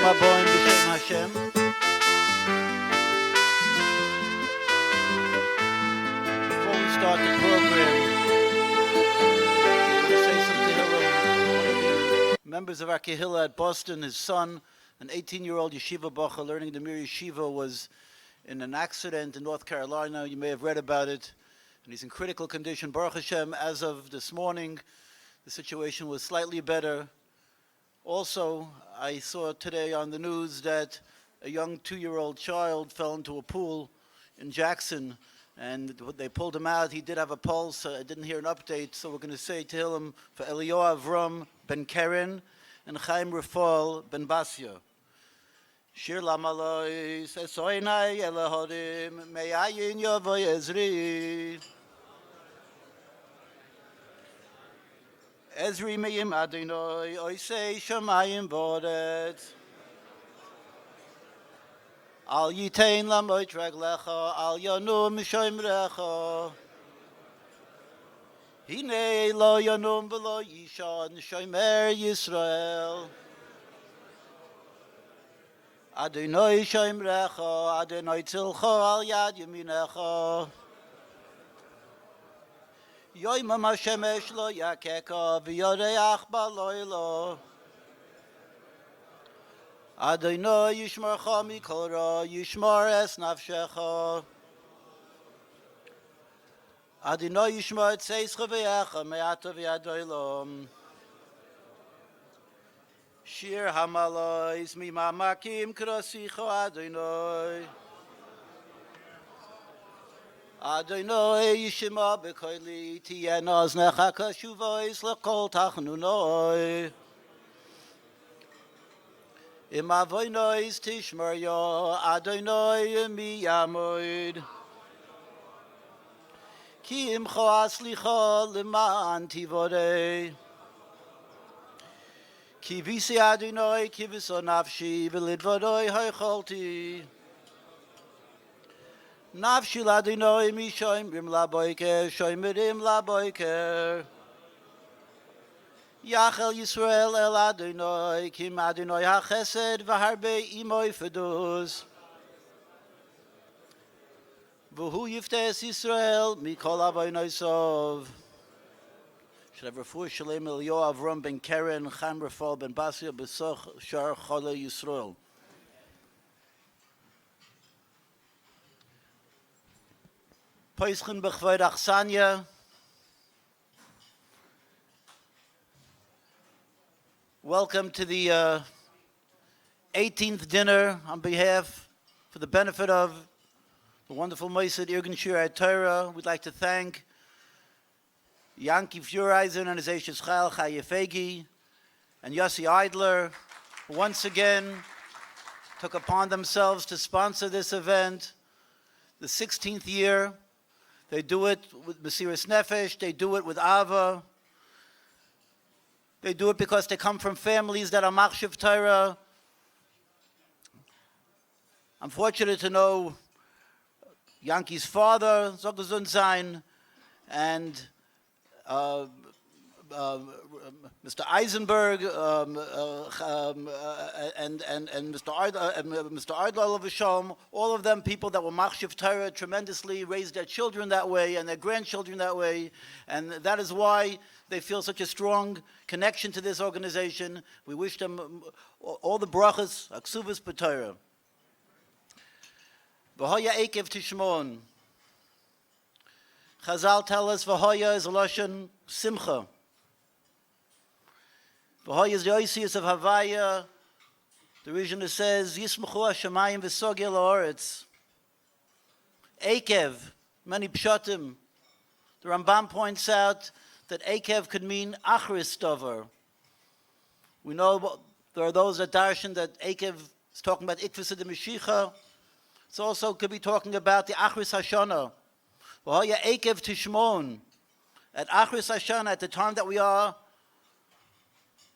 Haboim b'Shem Hashem. Before we start the program, I want to say some tehillim. Members of our kehillah at Boston, his son, an 18-year-old yeshiva bacher learning the Mir Yeshiva, was in an accident in North Carolina. You may have read about it. And he's in critical condition. Baruch Hashem, as of this morning, the situation was slightly better. Also, I saw today on the news that a young 2-year-old child fell into a pool in Jackson, and they pulled him out. He did have a pulse. I didn't hear an update, so we're going to say Tehillim for Eliyahu Avram ben Keren and Chaim Rafal ben Basya. Shir Lamaloi, Sesoinai Elahodim, Me'ayin Yavoy Ezri. Ezri Me'im Adonai, Oisei Shamayim Vodet. Al Yitain Lamoit Raglecha, Al Yanum Shoimrecha. Hine Lo Yanum V'lo Yishon, Shoimer Yisrael. Adonai Shoimrecha, Adonai Tzilcha, Al Yad Yaminecha. Yoimam Hashemesh lo yakeka v'yoreach baloilo. Adonai yishmarcha mikol ra, yishmar es nafshecha. Adonai yishmar et seischa v'yecha me'ata v'yadoilom. Shir hamalois mimamakim krasicha Adonai. Adonai yishma b'koili tiyena oznecha kashuvois l'kol tachnunoi. Im avoinois tishmer yo Adonai mi yamoid. Ki imcho aslicha l'man tivorei. Ki visi Adonai ki viso nafshi v'lidvodoi hoicholti. Nafshi ladinoi mi shoimrim laboiker, shoimirim laboiker. Yachel Yisrael el Adonai, kim Adonai hachesed v'harbe imoi fedus. V'hu yiftes Yisrael mikol avoinoi sov. Should have refuah shalem Eliyahu Avram ben Keren, Chaim Rafal ben Basya, b'soch shar chole Yisrael. Poischen b'chvoid achsanya. Welcome to the 18th dinner on behalf, for the benefit of the wonderful Moshe Irgun Shiurai Torah. We'd like to thank Yanki Furaizen and his Eishes Chayil Chayefegi and Yossi Eidler, who once again took upon themselves to sponsor this event, the 16th year. They do it with Mesiras Nefesh. They do it with Ava. They do it because they come from families that are Machshav Torah. I'm fortunate to know Yanki's father, Zogazun Zain, and Mr. Eisenberg and Mr. Ardal Vishom, all of them people that were Machshav Torah tremendously, raised their children that way and their grandchildren that way, and that is why they feel such a strong connection to this organization. We wish them all the brachas, aksuvas b'Torah. V'hoya ekev tishmon. Chazal tell us v'hoya is a lashon simcha. V'hoya is the oisius of Havaya. The Rishon says, Yismachu Hashemayim v'sogel ha'oretz. Ekev, many pshatim. The Rambam points out that Ekev could mean achris davar. We know there are those that darshan that Ekev is talking about ikvus de Mashiach. It also could be talking about the achris hashana. V'hoya Ekev tishmon. At achris hashana, at the time that we are,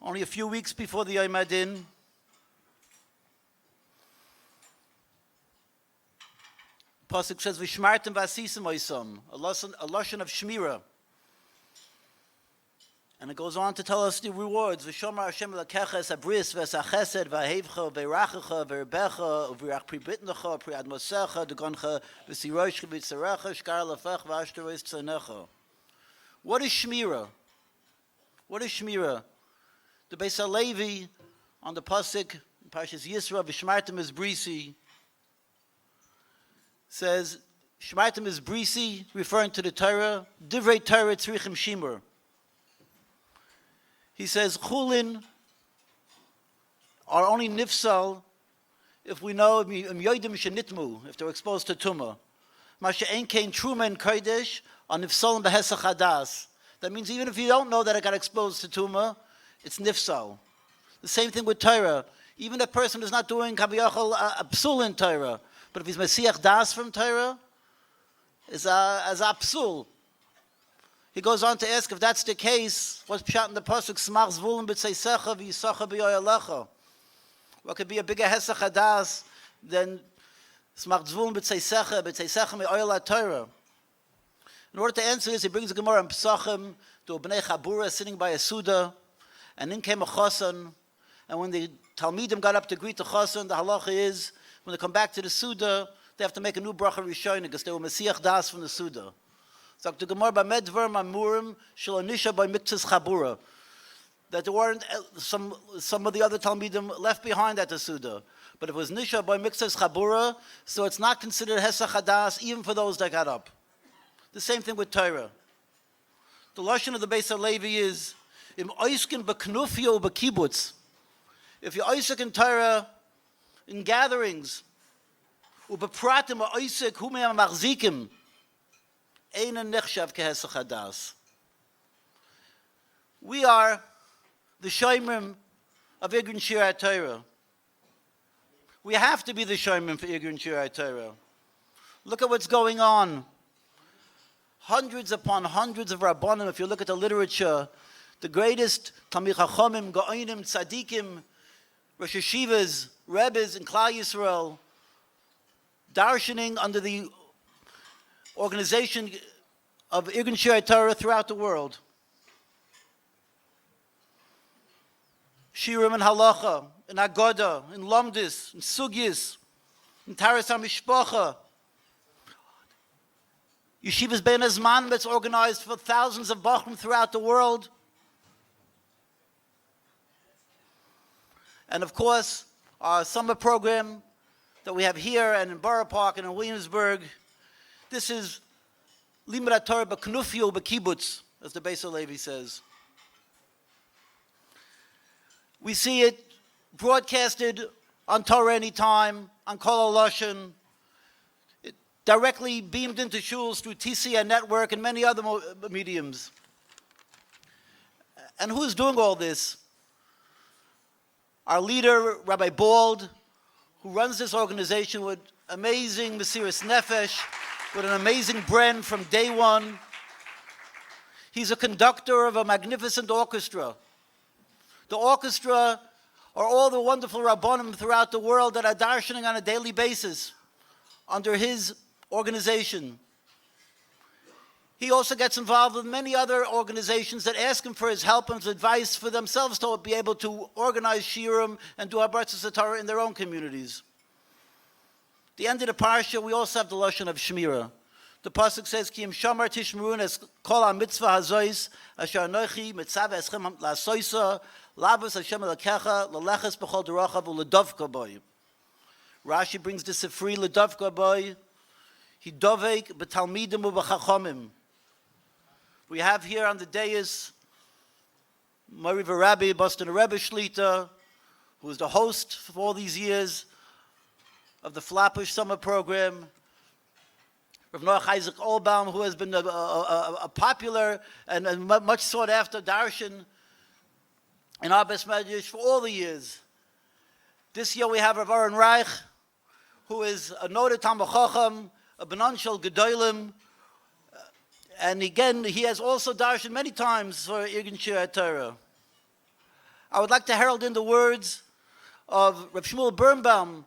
only a few weeks before the Yom Adin, Pasuk says, "V'shmartem v'asisim oisam," a lashon of shmira. And it goes on to tell us the rewards. V'shomer Hashem l'kecha es abris v'es hachesed v'hevcha v'rachacha v'rebecha v'rach pribitnecha priad mosecha degoncha v'siroshcha v'tzarecha shkar lefech v'ashtareis tzanecha. What is Shmira? What is Shmira? The Beis HaLevi on the pasuk Parshas Yisra v'shmartem es brisi says shmartem es brisi, referring to the Torah. Divrei Torah tzrichim shimur. He says, Chulin are only nifsal if we know if they're exposed to tumah. Masha ein kein truma and kodesh are nifsalim behesach hadas. That means even if you don't know that it got exposed to tumah, it's nifsal. The same thing with Torah. Even a person is not doing kaviyachol a psul in Torah, but if he's mesiach das from Torah, is a psul. He goes on to ask if that's the case, what's pshat in the pasuk, smach zvulun b'tzeisecha v'yisacha b'yoyalecha. What could be a bigger hesach hadas than smach zvulun b'tzeisecha me'oyal Torah? In order to answer this, he brings a Gemara in Pesachim to a bnei Chabura sitting by a Suda, and in came a Chosan, and when the Talmidim got up to greet the Chosan, the halacha is, when they come back to the Suda, they have to make a new bracha rishonim because they were mesiach das from the Suda. So the Gemara by Medvar Mamurim Shalonisha by Miktzas Chabura, that there weren't some of the other Talmidim left behind at the Suda. But if it was Nisha by Miktzas Chabura, so it's not considered Hesach Hadas even for those that got up. The same thing with Torah. The lashon of the Beis HaLevi is Im Oiskin B'Knufio B'Kibbutz. If you Oisik in Torah in gatherings, U'Bepratim Oisik Humei Machzikim, we are the Shoimrim of Irgun Shiurai Torah. We have to be the Shoimrim for Irgun Shiurai Torah. Look at what's going on. Hundreds upon hundreds of Rabbanim, if you look at the literature, the greatest Talmid Chachamim, Gaonim, Tzadikim, Rosh Yeshivas, Rebbes in Klal Yisrael, darshaning under the organization of Irgun Shiurai Torah throughout the world. Shiurim in Halacha, in Agoda, in Lomdis, in Sugyis, in Taras HaMishpacha. Yeshivas Ben Azman that's organized for thousands of Bachrim throughout the world. And of course, our summer program that we have here and in Borough Park and in Williamsburg. This is Limud Torah b'Knufio b'Kibbutz, as the Beis HaLevi says. We see it broadcasted on Torah Anytime, on Kol HaLashon, directly beamed into shuls through TCN Network and many other mediums. And who's doing all this? Our leader, Rabbi Bald, who runs this organization with amazing Mesiras Nefesh, with an amazing brand from day one. He's a conductor of a magnificent orchestra. The orchestra are all the wonderful Rabbanim throughout the world that are darshaning on a daily basis under his organization. He also gets involved with many other organizations that ask him for his help and his advice for themselves to be able to organize shiurim and do Habratzas Torah in their own communities. The end of the parsha, we also have the lashon of Shmira. The pasuk says, "Ki im shamar tishmerun es kol ha-mitzvah hazois asher anochi mitzav eschem la'asoisa labas Hashem elakecha leleches b'chol derachav u'ledovka boy." Rashi brings this free ledovka boy. He dovek b'talmidim u'b'chachomim. We have here on the dais Mori Rabbi Boston Rebbe Shlita, who was the host for all these years of the Flatbush Summer Program. Rav Noach Isaac Olbaum, who has been a popular and much sought after darshan in our Beis Medrash for all the years. This year we have Rav Oren Reich, who is a noted Talmid Chacham, a Banan Shel Gedolim, and again, he has also darshan many times for Irgun Shiurai Torah. I would like to herald in the words of Rav Shmuel Birnbaum,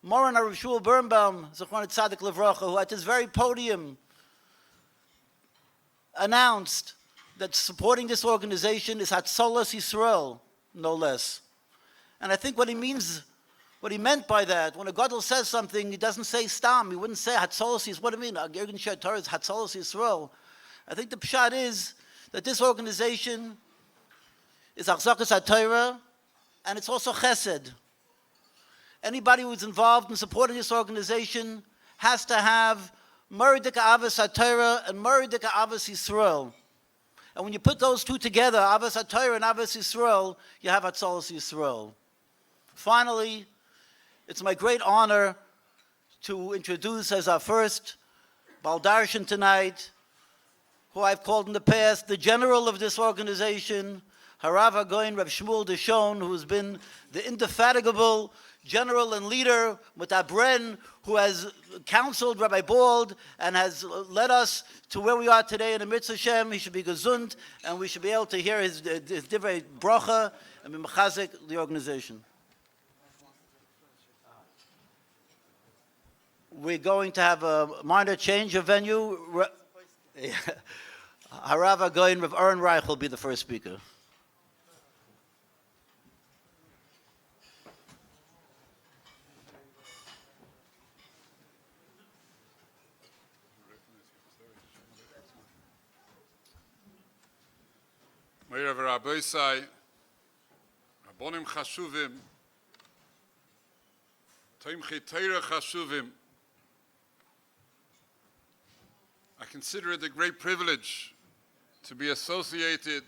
Moran Rav Shmuel Birnbaum, Zechron Tzadik Levracha, who at this very podium announced that's supporting this organization is Hatzalas Yisrael, no less. And I think what he meant by that, when a Gadol says something, he doesn't say Stam. He wouldn't say Hatzalas Yisrael. What do you mean? Irgun Shiurai Torah is Hatzalas Yisrael. I think the pshat is that this organization is Achzakas HaTorah, and it's also Chesed. Anybody who's involved in supporting this organization has to have Meridik Avos HaTorah and Meridik Avos Yisrael. And when you put those two together, Avos HaTorah and Avos Yisrael, you have Hatzalas Yisrael. Finally, it's my great honor to introduce as our first Baldarshan tonight, who I've called in the past the general of this organization, Harav Hagoyin Reb Shmuel Deshon, who has been the indefatigable general and leader with Abren, who has counseled Rabbi Bald and has led us to where we are today in the Mitzvah Hashem. He should be gesund, and we should be able to hear his divrei bracha and be mechazik the organization. We're going to have a minor change of venue. Harav Hagoyin Rabbi Oren Reich will be the first speaker. Meirav Rabbeisai, Rabbonim Chashuvim, Tomchei Torah Chashuvim. I consider it a great privilege to be associated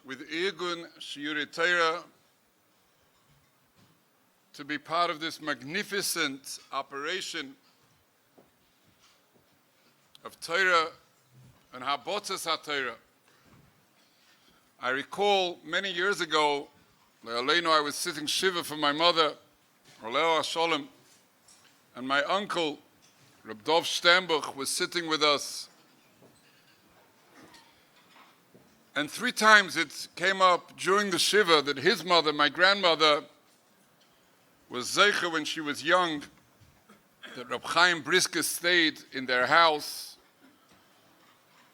with Irgun Shiurai Torah, to be part of this magnificent operation of Torah and Habotzas HaTorah. I recall many years ago, I was sitting Shiva for my mother, Oleo HaSholem, and my uncle, Reb Dov Sternbuch, was sitting with us. And 3 times it came up during the Shiva that his mother, my grandmother, was Zeicha when she was young, that Reb Chaim Briske stayed in their house.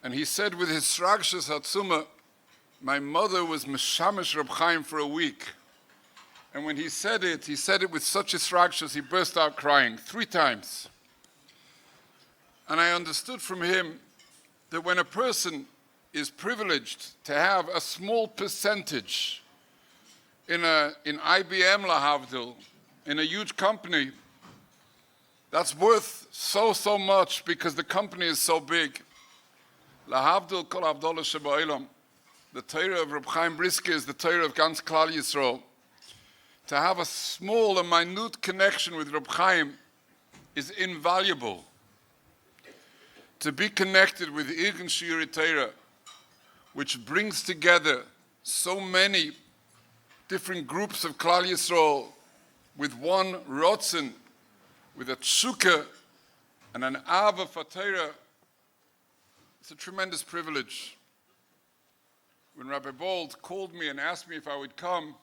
And he said with his Sragshas Hatzuma, my mother was Meshamish Reb Chaim for a week. And when he said it with such a Sragshas, he burst out crying 3 times. And I understood from him that when a person is privileged to have a small percentage in IBM Lahavdil, in a huge company, that's worth so much because the company is so big. Lahavdil kol Havdalah sheba'olam. The Torah of Reb Chaim Briske is the Torah of Gans Klal Yisrael. To have a small and minute connection with Reb Chaim is invaluable. To be connected with Irgun Shiurai Torah, which brings together so many different groups of Klal Yisrael with one rotzen, with a tzukah and an ava for Torah, it's a tremendous privilege. When Rabbi Bold called me and asked me if I would come,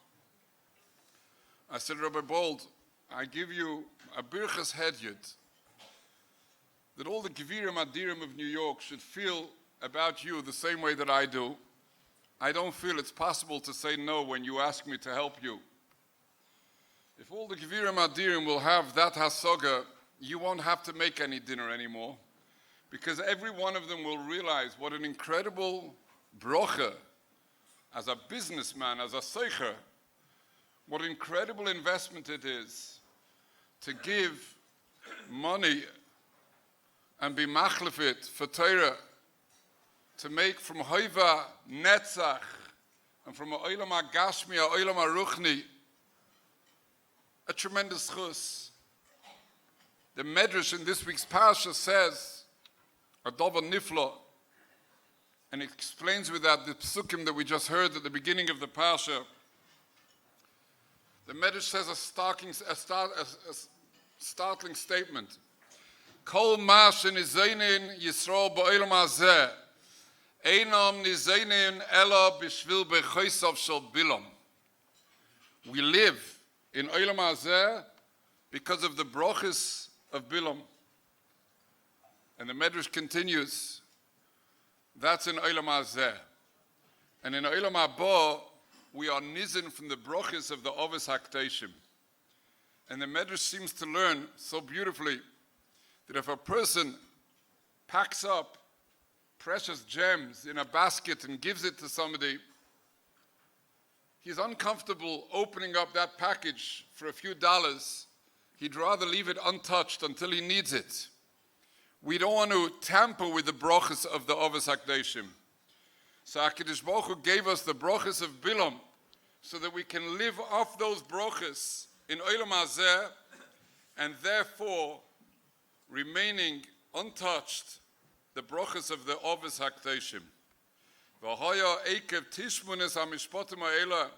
I said, Rabbi Bold, I give you a birchas hedyot that all the Gevirim Adirim of New York should feel about you the same way that I do. I don't feel it's possible to say no when you ask me to help you. If all the Gevirim Adirim will have that hasoga, you won't have to make any dinner anymore, because every one of them will realize what an incredible brocha, as a businessman, as a seicher, what incredible investment it is to give money and be machlefit for Torah, to make from Hoiva Netzach and from Oilam HaGashmi, Oilam HaRuchni, a tremendous chus. The Medrash in this week's Parsha says, a Dover Niflo, and it explains with that the psukim that we just heard at the beginning of the Parsha. The Medrash says a startling statement. Kol ma shenizainin Yisrael ba'olam hazeh, einam nizainin ela b'shvil b'chosav shel bilam. We live in olam hazeh because of the brachas of Bilam. And the Medrash continues, That's in Olam Hazeh. And in Olam Haba, we are nizen from the brochis of the Ovis HaKdoshim. And the Medrash seems to learn so beautifully that if a person packs up precious gems in a basket and gives it to somebody, he's uncomfortable opening up that package for a few dollars. He'd rather leave it untouched until he needs it. We don't want to tamper with the brochus of the Ovis HaKdoshim. So HaKadosh Baruch Hu gave us the brochus of Bilam so that we can live off those brochus in Olam Hazeh and therefore remaining untouched the brochus of the Ovis HaKdoshim. V'hoya ekev tishmunis hamishpotim ha'ela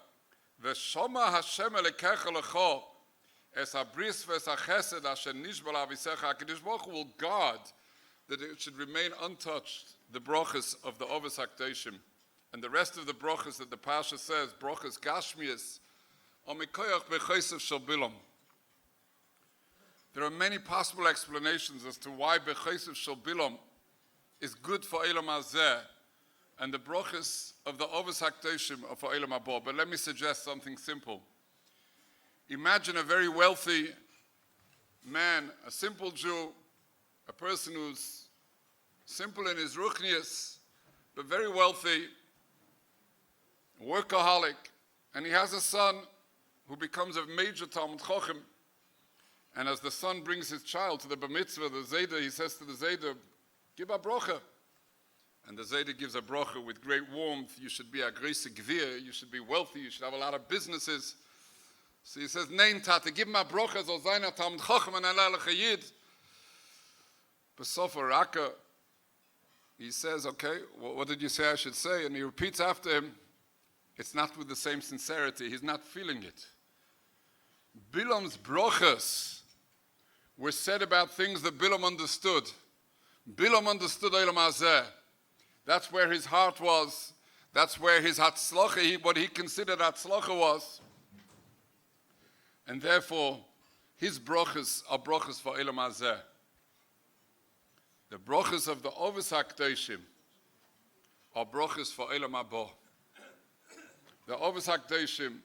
v'shoma Hashem elekecha lecha es habris v'es hachesed asher nishbal avisecha. HaKadosh Baruch Hu will guard that it should remain untouched, the brochus of the Ovis HaKdoshim. And the rest of the brochus that the Pasha says, brochus gashmias, omikoyach bechosav shel Bilam. There are many possible explanations as to why bechosav shel Bilam is good for Olam Hazeh and the brochus of the Ovis HaKdoshim are for Olam Haba. But let me suggest something simple. Imagine a very wealthy man, a simple Jew, a person who's simple in his ruchnius, but very wealthy, workaholic, and he has a son who becomes a major Talmud Chochem. And as the son brings his child to the bar mitzvah, the Zayda, he says to the Zayda, give a brocha. And the Zayda gives a brocha with great warmth. You should be a greise gvir, you should be wealthy, you should have a lot of businesses. So he says, nein, tate, give him a brocha, so sein a Talmud Chochem and a Yid. Besofa Raka, he says, okay, what did you say I should say? And he repeats after him, it's not with the same sincerity, he's not feeling it. Bilam's brochas were said about things that Bilam understood. Bilam understood Olam Hazeh. That's where his heart was. That's where his hatzlacha, what he considered hatzlacha was. And therefore, his brochas are brochas for Olam Hazeh. The brochas of the Ovis HaKdoshim are brochas for Olam Haba. The Ovis HaKdoshim,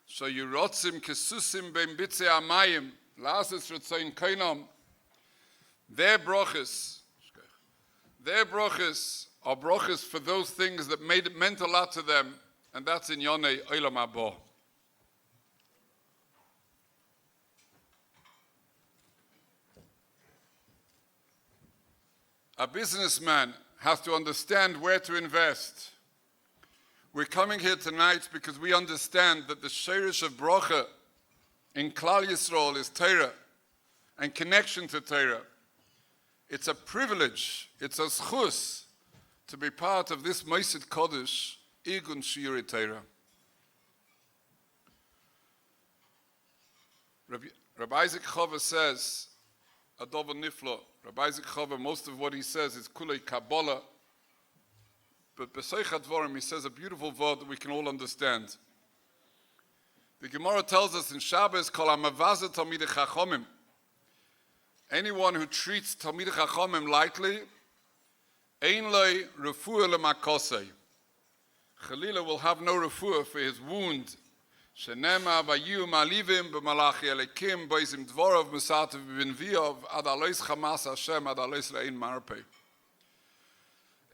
so yirotzim kesusim beim bitzei amayim, la'ases retzayin kainam, their brochas are brochas for those things that meant a lot to them, and that's in Yonei Olam Haba. A businessman has to understand where to invest. We're coming here tonight because we understand that the sheirish of brocha in Klal Yisrael is Torah and connection to Torah. It's a privilege, it's a zchus to be part of this Moshe Kodesh, Irgun Shiurai Torah. Rabbi Isaac Chava says, Adova Niflo, Rabbi Isaac Chava, most of what he says is Kulei Kabbalah, but B'Seichat Dvorim, he says a beautiful word that we can all understand. The Gemara tells us in Shabbos, Kol HaMavazeh Talmidei Chachomim, anyone who treats Talmidei Chachomim lightly, Ein Loi Refuah L'Makosei, Chalila will have no refuah for his wound. Shenema Vayu Malivim B'Malachi Elikim B'Izim Dvorov Musativ B'Vinviov Ad Alois Chamas Hashem Ad Alois Le'ein Marpei.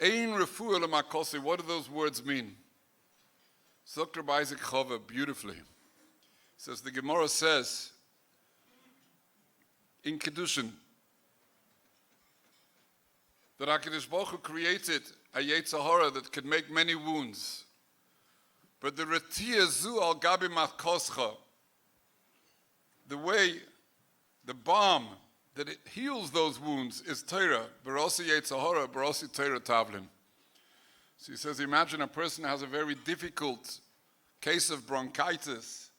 Ein Refuah L'Makosei, what do those words mean? Dr. Rabbi Isaac Chava beautifully says, the Gemara says in Kedushin that HaKadosh Baruch Hu created a Yetzer Hara that could make many wounds. But the Retia Zu al Gabi Matkoscha, the way, the balm that it heals those wounds is Torah. Barosi Yetzer Hara, Barosi Torah Tavlin. So he says, imagine a person has a very difficult case of bronchitis,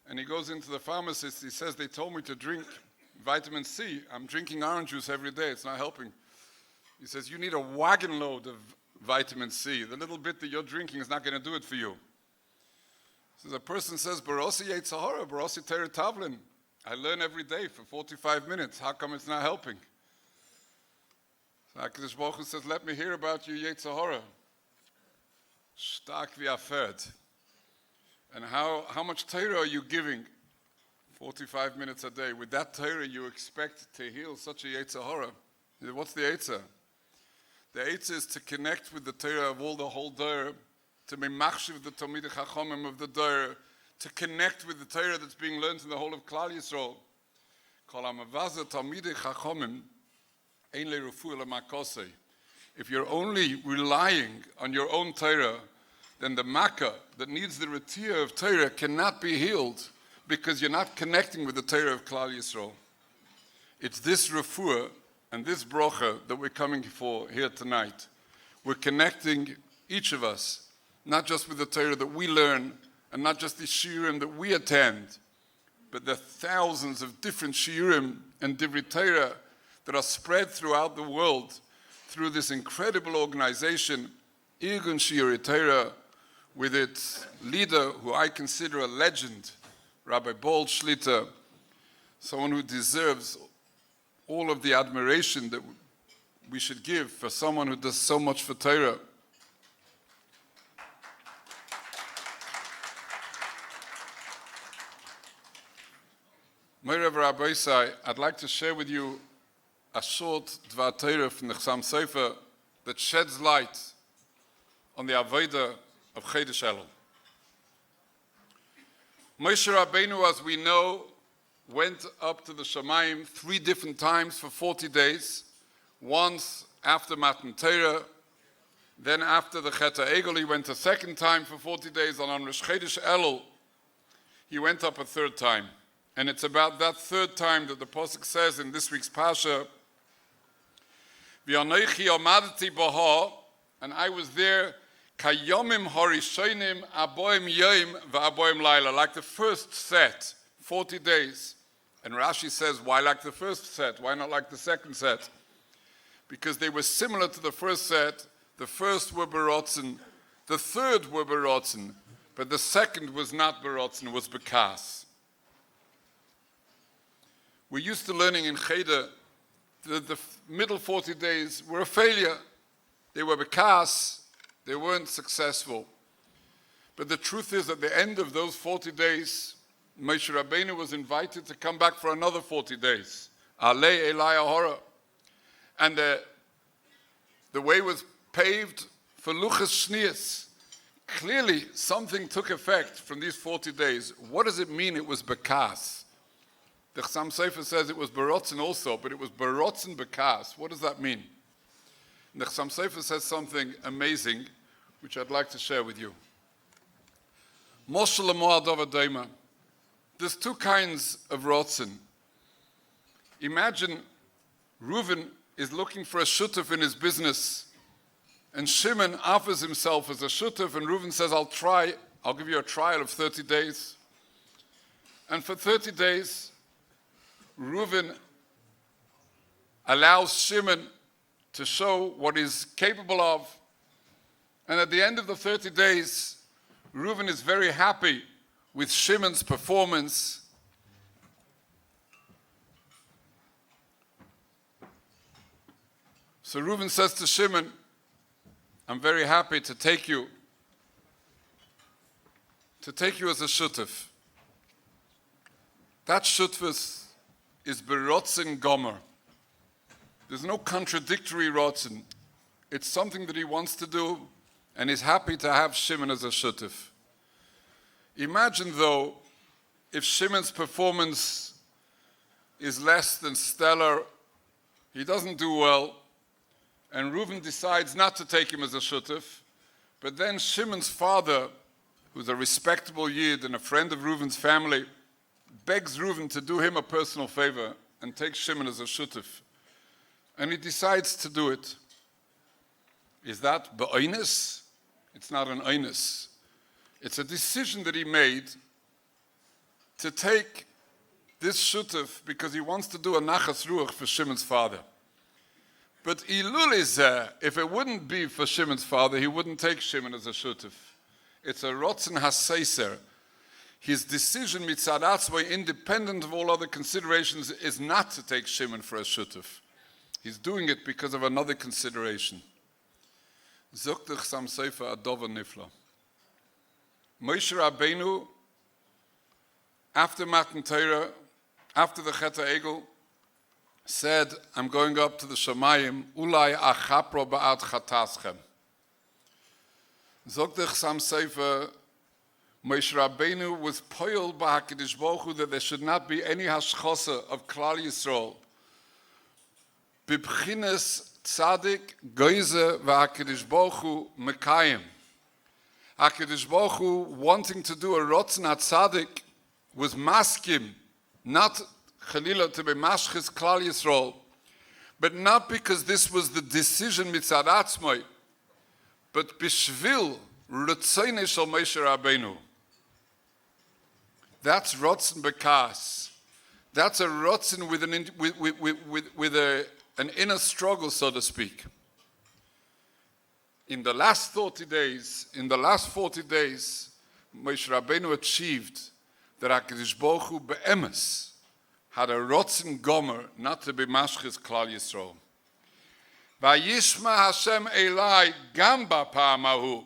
and he goes into the pharmacist, he says, they told me to drink vitamin C. I'm drinking orange juice every day, it's not helping. He says, you need a wagon load of vitamin C. The little bit that you're drinking is not going to do it for you. So a person says, Barosi Yetzer Hara, Barosi Torah Tavlin. I learn every day for 45 minutes. How come it's not helping? So HaKadosh Baruch Hu says, let me hear about your Yetzer Hara. Stark wie a Pferd. And how much Torah are you giving? 45 minutes a day. With that Torah, you expect to heal such a Yetzer Hara. What's the Eitzah? The Eitzah is to connect with the Torah of all the whole Torah, to be machshiv the Talmidei Chachomim of the Torah, to connect with the Torah that's being learned in the whole of Klal Yisrael. Kol hamavaza Talmidei Chachomim ein lerufu ela makosei. If you're only relying on your own Torah, then the Makkah that needs the Retiyah of Torah cannot be healed because you're not connecting with the Torah of Klal Yisrael. It's this refuah and this brocha that we're coming for here tonight. We're connecting each of us, not just with the Torah that we learn, and not just the shiurim that we attend, but the thousands of different shiurim and divrei Torah that are spread throughout the world through this incredible organization, Irgun Shiurai Torah, with its leader, who I consider a legend, Rabbi Bald Shlita, someone who deserves all of the admiration that we should give for someone who does so much for Torah. Meirav Rabbi Isai, I'd like to share with you a short Dvar Torah from the Chassam Sofer that sheds light on the Avodah of Chedesh Elul. Moshe Rabbeinu, as we know, went up to the Shamayim 3 different times for 40 days. Once after Matan Torah, then after the Chet HaEgel, he went a second time for 40 days, and on Rosh Chedesh Elul, he went up a 3rd time. And it's about that 3rd time that the Pasuk says in this week's Pasha, V'anoichi omadati baha, and I was there, kayomim harishonim aboim yom v'aboim laila, like the first set, 40 days. And Rashi says, why like the first set? Why not like the second set? Because they were similar to the first set. The first were berotzen, the third were berotzen, but the second was not berotzen, was bekas. We're used to learning in Cheder that the middle 40 days were a failure. They were bekas, they weren't successful. But the truth is, at the end of those 40 days, Moshe Rabbeinu was invited to come back for another 40 days. Alei Elai Ahora. And the way was paved for Luchas Shnias. Clearly, something took effect from these 40 days. What does it mean it was bekas? The Chassam Sofer says it was berotzen also, but it was berotzen bekas. What does that mean? And the Chassam Sofer says something amazing, which I'd like to share with you. Moshe Lamoa Dovadema. There's 2 kinds of rotzen. Imagine Reuven is looking for a shutuf in his business, and Shimon offers himself as a shutuf, and Reuven says, I'll give you a trial of 30 days. And for 30 days, Reuven allows Shimon to show what he's capable of. And at the end of the 30 days, Reuven is very happy with Shimon's performance. So Reuven says to Shimon, I'm very happy to take you as a shutuf. That shutfus is berotzen gomer. There's no contradictory rotzen. It's something that he wants to do, and he's happy to have Shimon as a shutuf. Imagine, though, if Shimon's performance is less than stellar, he doesn't do well, and Reuven decides not to take him as a shutuf, but then Shimon's father, who's a respectable Yid and a friend of Reuven's family, begs Reuven to do him a personal favor and take Shimon as a shutuf. And he decides to do it. Is that be'oinus? It's not an oinus. It's a decision that he made to take this shutuf because he wants to do a nachas ruach for Shimon's father. But ilul is if it wouldn't be for Shimon's father, he wouldn't take Shimon as a shutuf. It's a rotzen haseiser. His decision mitzad atzmai, independent of all other considerations, is not to take Shimon for a shutuf. He's doing it because of another consideration. Zuktich Sam Sefer Adova Nifla. Moshe Rabbeinu, after Matan Torah, after the Chet HaEgel, said, I'm going up to the Shamayim, Ulai achapro ba'at chataschem. Zuktich Sam Sefer, Moshe Rabbeinu was poiled by HaKadosh Baruch Hu that there should not be any hashchosa of Klal Yisrael. Bibchines tzadik goize v'HaKadosh Baruch Hu mekayim. HaKadosh Baruch Hu wanting to do a rotzen tzadik was maskim, not chalila to be mashchis Klal Yisrael, but not because this was the decision mitzad atzmai, but bishvil rotzeine shel Moshe Rabbeinu. That's rotzen bekas. That's a rotzen with an inner struggle, so to speak. In the last 40 days, Moshe Rabbeinu achieved that HaKadosh Baruch Hu be'emes had a rotzen gomer not to be mashchis Klal Yisrael. Vayishma Hashem Elai gam ba'pa'am hahu.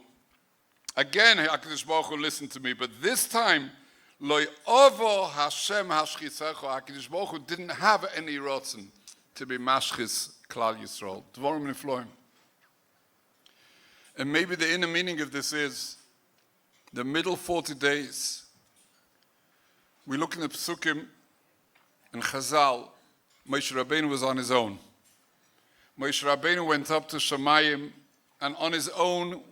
Again, HaKadosh Baruch Hu listened to me, but this time, Loi ovo Hashem hashchisecho. HaKadosh Baruch Hu didn't have any rotzen to be mashchis Klal Yisrael. Dvorim nifloim. And maybe the inner meaning of this is the middle 40 days. We look in the Psukim and Chazal. Moshe Rabbeinu was on his own. Moshe Rabbeinu went up to Shamayim and on his own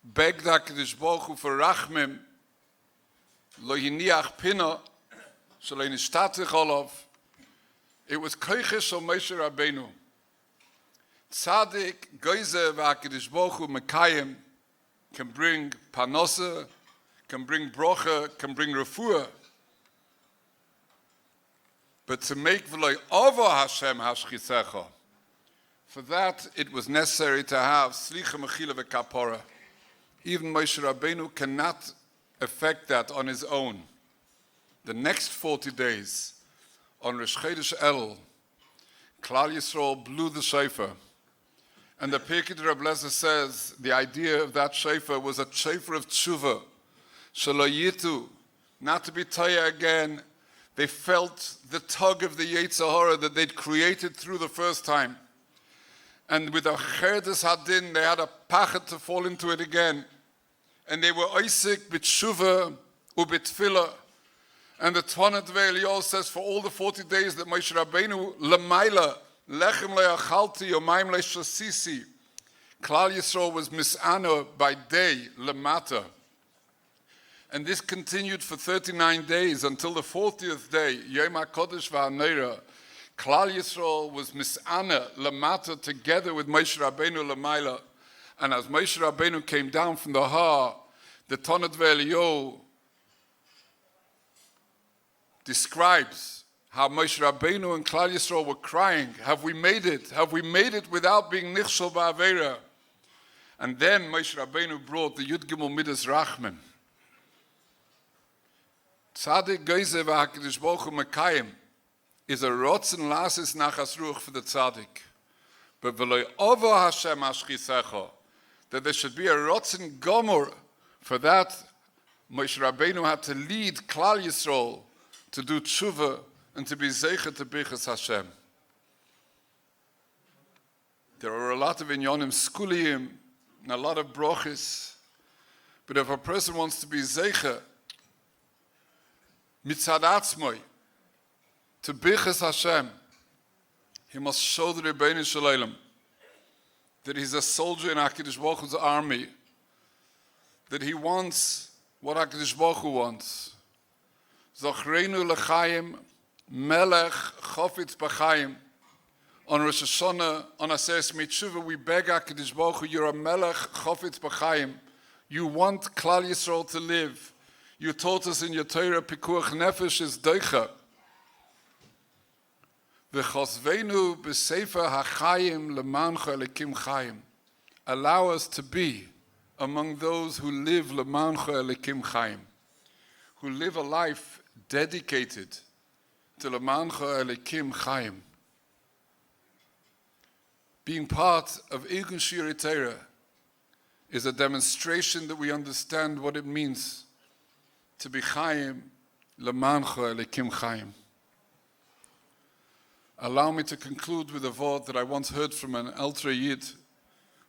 begged HaKadosh Baruch Hu for rachmim. Lo hiniach pina, shelo nishtatich olav. It was koiches shel Moshe Rabbeinu. Tzadik, goize v'HaKadosh Baruch Hu mekayim can bring panosa, can bring brocha, can bring refuah. But to make v'lo ovo Hashem hashchisecha, for that it was necessary to have slicha mechila v'kapora. Even Moshe Rabbeinu cannot effect that on his own. The next 40 days, on Rosh Chodesh Elul, Klal Yisrael blew the shofar. And the Pirkei Reb Lezer says the idea of that shofar was a shofar of tshuva. Shelo yitu, not to be taya again. They felt the tug of the Yetzer Hara that they'd created through the first time. And with a cherdes hadin, they had a pachet to fall into it again. And they were oisik b'tshuva ub'tfilah. And the Tvanet Ve'Eliyahu says for all the 40 days that Moshe Rabbeinu lemaila, lechem le'achalti, yomayim le'shasisi, Klal Yisrael was mis'ana by day, lemata. And this continued for 39 days until the 40th day, Yom HaKodesh v'Haneira. Klal Yisrael was mis'ana, lemata, together with Moshe Rabbeinu lemaila. And as Moshe Rabbeinu came down from the Har, the Tvanet Ve'Eliyahu describes how Moshe Rabbeinu and Klal Yisrael were crying, have we made it? Have we made it without being nichshol ba'avera? And then Moshe Rabbeinu brought the Yud Gimel Midas Rachman. Tzadik Geize v'HaKadosh Baruch Hu mekayim is a rotzen lasis nachas ruach for the tzaddik. But v'lo ovo Hashem hashchisecho, that there should be a rotzen gomor. For that, Moshe Rabbeinu had to lead Klal Yisrael to do tshuva and to be zeicha to bichas Hashem. There are a lot of inyonim skuliyim and a lot of brochis, but if a person wants to be zeicha mitzad atzmoi to bichas Hashem, he must show the Rebbeinu Shalom that he's a soldier in HaKadosh Baruch Hu's army, that he wants what HaKadosh Baruch Hu wants. Zochreinu l'chaim, melech chofetz b'chaim. On Rosh Hashanah, on Aseres Mitzvah, we beg HaKadosh Baruch Hu, you're a melech chofetz b'chaim. You want Klal Yisrael to live. You taught us in your Torah, pikuach nefesh is doicha. V'chosveinu b'sefer hachayim lemancha elikim chayim. Allow us to be among those who live lemancha elikim chayim, who live a life dedicated to lemancha elikim chayim. Being part of Irgun Shiurai Torah is a demonstration that we understand what it means to be Chaim, Lemancha Elikim Chaim. Allow me to conclude with a word that I once heard from an Eltra Yid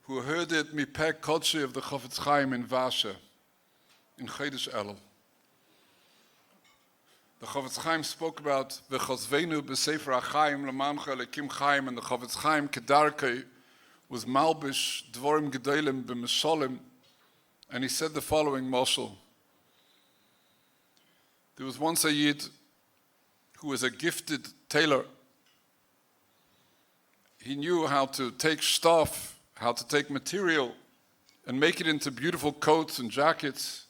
who heard it mipeh Kodshe of the Chofetz Chaim in Varsha, in Chodesh Elul. The Chofetz Chaim spoke about V'chosveinu b'sefer HaChaim Lemancha Elikim Chaim, and the Chofetz Chaim Kedarkei was Malbish Dvorim Gedolim b'Mishalim, and he said the following mashal. There was once a Yid who was a gifted tailor. He knew how to take stuff, how to take material and make it into beautiful coats and jackets.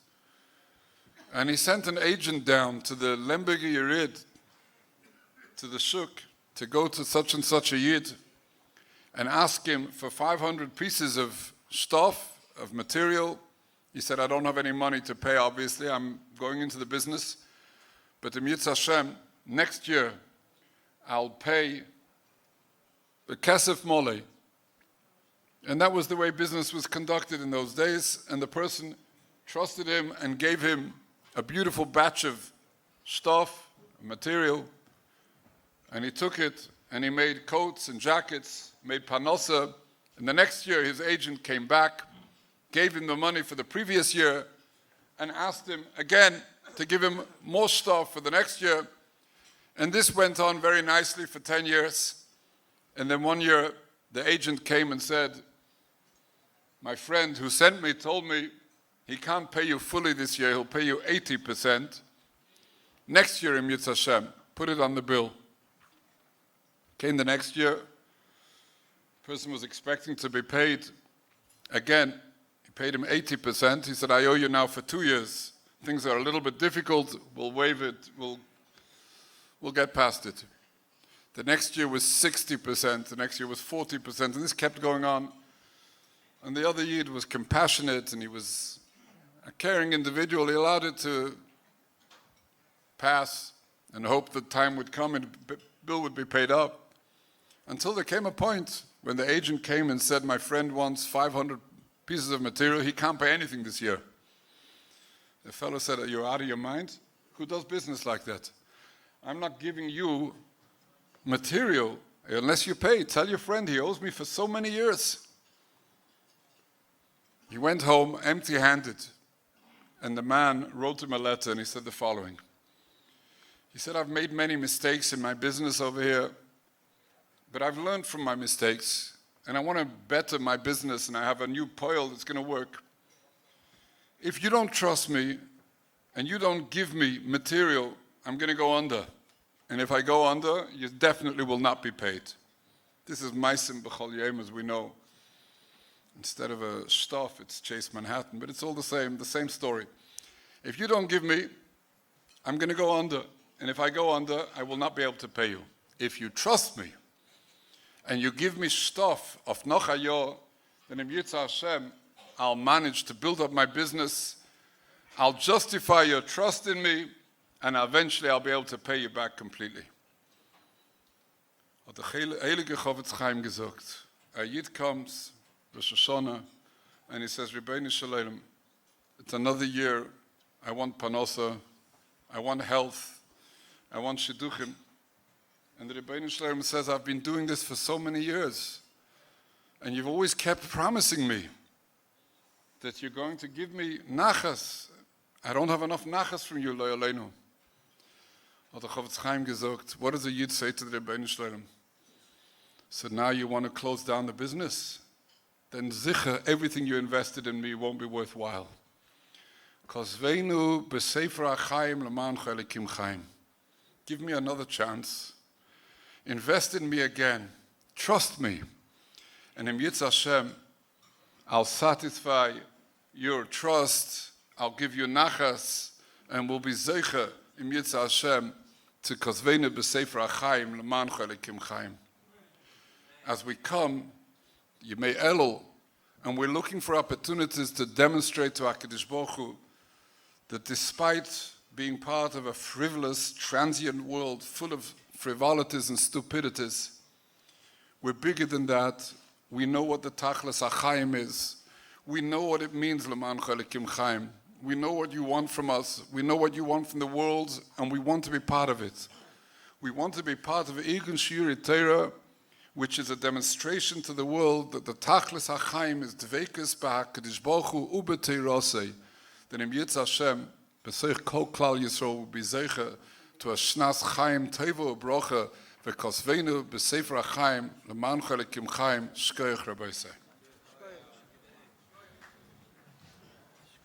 And he sent an agent down to the Lemberger Yerid, to the Shuk, to go to such and such a Yid and ask him for 500 pieces of stuff, of material. He said, I don't have any money to pay, obviously. I'm going into the business. But in Yitz Hashem, next year, I'll pay the Kesef Mole. And that was the way business was conducted in those days. And the person trusted him and gave him a beautiful batch of stuff, material. And he took it and he made coats and jackets, made panosa. And the next year his agent came back, gave him the money for the previous year, and asked him again to give him more stuff for the next year. And this went on very nicely for 10 years. And then one year the agent came and said, my friend who sent me told me he can't pay you fully this year, he'll pay you 80%. Next year in Yitz Hashem, put it on the bill. Came the next year, the person was expecting to be paid again. He paid him 80%. He said, I owe you now for 2 years. Things are a little bit difficult, we'll waive it, we'll get past it. The next year was 60%, the next year was 40%, and this kept going on. And the other Yid was compassionate, and he was a caring individual. He allowed it to pass and hoped that time would come and the bill would be paid up. Until there came a point when the agent came and said, my friend wants 500 pieces of material, he can't pay anything this year. The fellow said, are you out of your mind? Who does business like that? I'm not giving you material unless you pay. Tell your friend he owes me for so many years. He went home empty-handed, and the man wrote him a letter, and he said the following. He said, I've made many mistakes in my business over here, but I've learned from my mistakes, and I want to better my business, and I have a new poil that's going to work. If you don't trust me, and you don't give me material, I'm going to go under. And if I go under, you definitely will not be paid. This is Maisim B'chol Yom, as we know. Instead of a stuff, it's Chase Manhattan, but it's all the same story. If you don't give me, I'm going to go under. And if I go under, I will not be able to pay you. If you trust me, and you give me stuff of Nochayo, then in Yitz Hashem, I'll manage to build up my business. I'll justify your trust in me, and eventually I'll be able to pay you back completely. Hat der Heilige Chofetz Chaim gesagt, a Yid comes, Rosh Hashanah, and he says, Rabbeinu Shalom, it's another year, I want panosa, I want health, I want shidduchim. And the Rabbeinu Shalom says, I've been doing this for so many years, and you've always kept promising me that you're going to give me nachas. I don't have enough nachas from you, lo yaleinu. Hat der Chofetz Chaim gesagt, what does a Yid say to the Rabbeinu Shalom? So now you want to close down the business? Then sicher, everything you invested in me won't be worthwhile. Kosveinu b'sefer HaChaim lemancha elikim chaim. Give me another chance. Invest in me again. Trust me. And in Yitz Hashem, I'll satisfy your trust. I'll give you nachas, and we'll be zeicha in Yitz Hashem to kosveinu b'sefer HaChaim lemancha elikim chaim. As we come, Yemei Elul, and we're looking for opportunities to demonstrate to HaKadosh Baruch Hu that despite being part of a frivolous, transient world full of frivolities and stupidities, we're bigger than that, We know what the Tachlis HaChaim is. We know what it means, L'man Chalekim Chaim. We know what you want from us. We know what you want from the world, and we want to be part of it. We want to be part of Irgun Shiurai Torah, which is a demonstration to the world that the Tachlis HaChaim is Dveikus b'HaKadosh Baruch Hu u'b'Teirosei. That im Yitz Hashem, b'seich kol klal Yisrael will be zeicha to a shnas Chaim tevo u'brocha v'kosveinu b'sefer HaChaim l'man chalekim Chaim shkoyach Rabbi Say.